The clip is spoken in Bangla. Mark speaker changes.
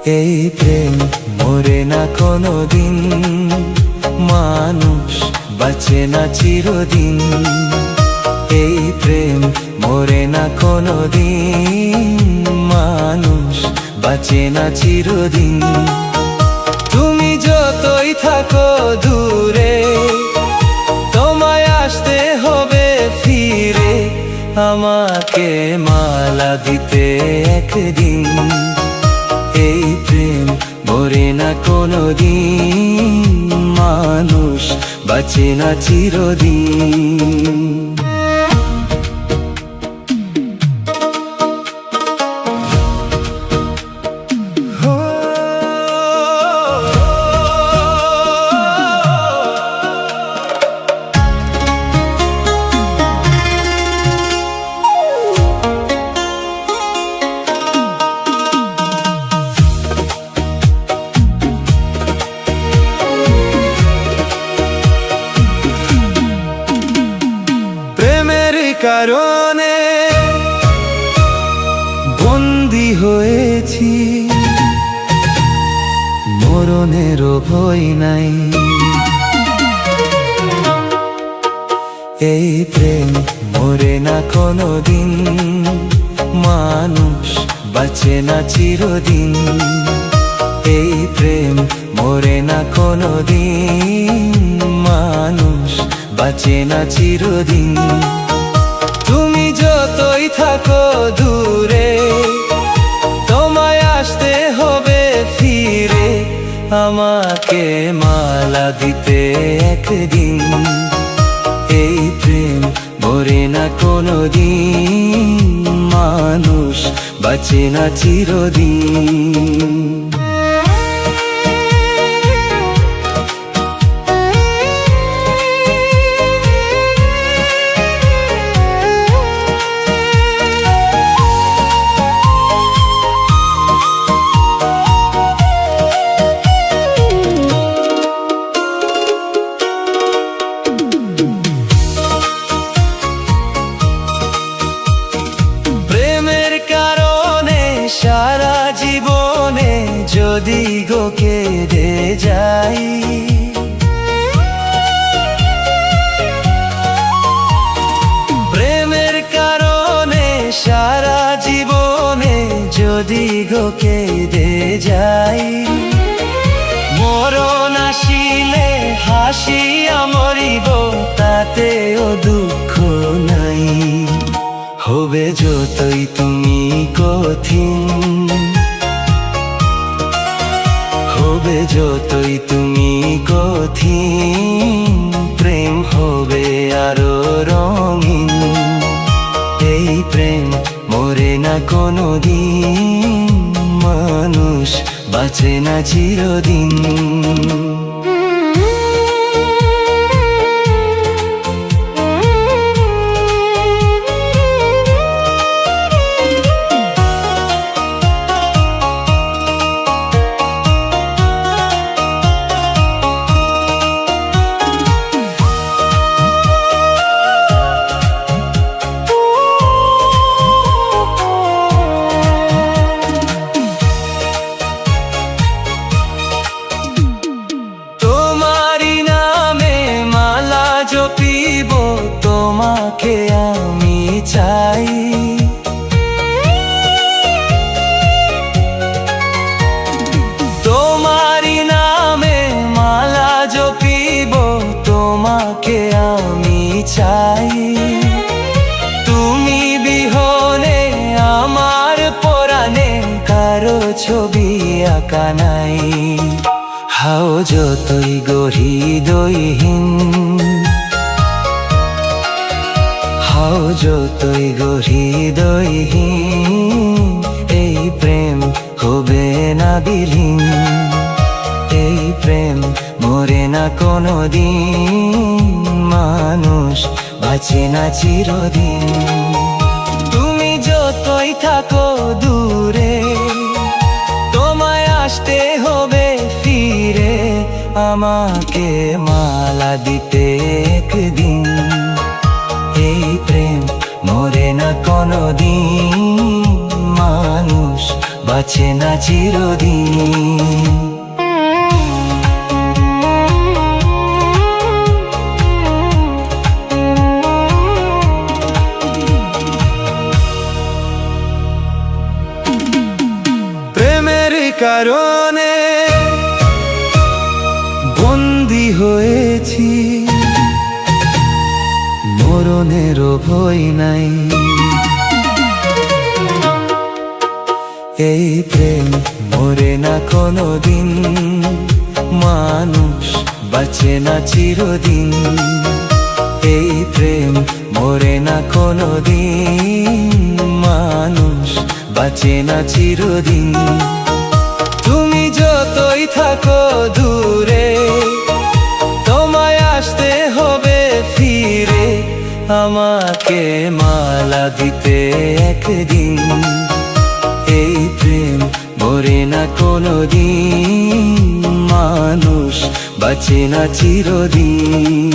Speaker 1: এই প্রেম মরে না কোনোদিন, মানুষ বাঁচে না চিরদিন। এই প্রেম মরে না কোনোদিন, মানুষ বাঁচে না চিরদিন। তুমি যতই থাকো দূরে, তোমায় আসতে হবে ফিরে, আমাকে মালা দিতে একদিন। এই প্রেম মরে না কোনোদিন, মানুষ বাঁচে না চিরদিন। কারণে বন্দী হয়েছি, মরণেরও ভয় নাই। এই প্রেম মরে না কোনোদিন, মানুষ বাঁচে না চিরদিন। এই প্রেম মরে না কোনোদিন, মানুষ বাঁচে না চিরদিন। তুমি যতই থাকো দূরে, তোমায় আসতে হবে ফিরে, আমাকে মালা দিতে একদিন। এই প্রেম মরে না কোনোদিন, মানুষ বাঁচে না চিরদিন। সারা জীবনে যদি গো কেঁদে যাই, প্রেমের কারণে সারা জীবনে যদি গো কেঁদে যাই, মরণ আসিলে হাসিয়া মরিব, তাতেও দুঃখ নাই। হবে যতই তুমি কঠিন, হবে যতই তুমি কঠিন, প্রেম হবে আরো রঙিন। এই প্রেম মরে না কোনোদিন, মানুষ বাঁচে না চিরদিন। জপিব তোমাকে আমি চাই, তোমারি নামে মালা জপিব তোমাকে আমি চাই। তুমি বিহনে আমার পরাণে কারো ছবি আঁকা নাই। হাও যতই হৃদয়হীন, হাও যতই হৃদয়হীন, এই প্রেম হবে না বিলীন। এই প্রেম মরে না কোনোদিন, মানুষ বাঁচে না চিরদিন। তুমি যতই থাকো দূরে, তোমায় আসতে হবে ফিরে, আমাকে মালা দিতে একদিন। এই প্রেম মরে না কোনোদিন, মানুষ বাঁচে না চিরদিন। প্রেমের কারণে বন্দী হয়েছি, মরণেরও ভয় নাই। এই প্রেম মরে না কোনোদিন, মানুষ বাঁচে না চিরদিন। এই প্রেম মরে না কোনোদিন, মানুষ বাঁচে না চিরদিন। তুমি যতই থাকো দূরে, তোমায় আসতে হবে ফিরে, আমাকে মালা দিতে একদিন। এই প্রেম মরে না কোনোদিন, মানুষ বাঁচে না চিরদিন।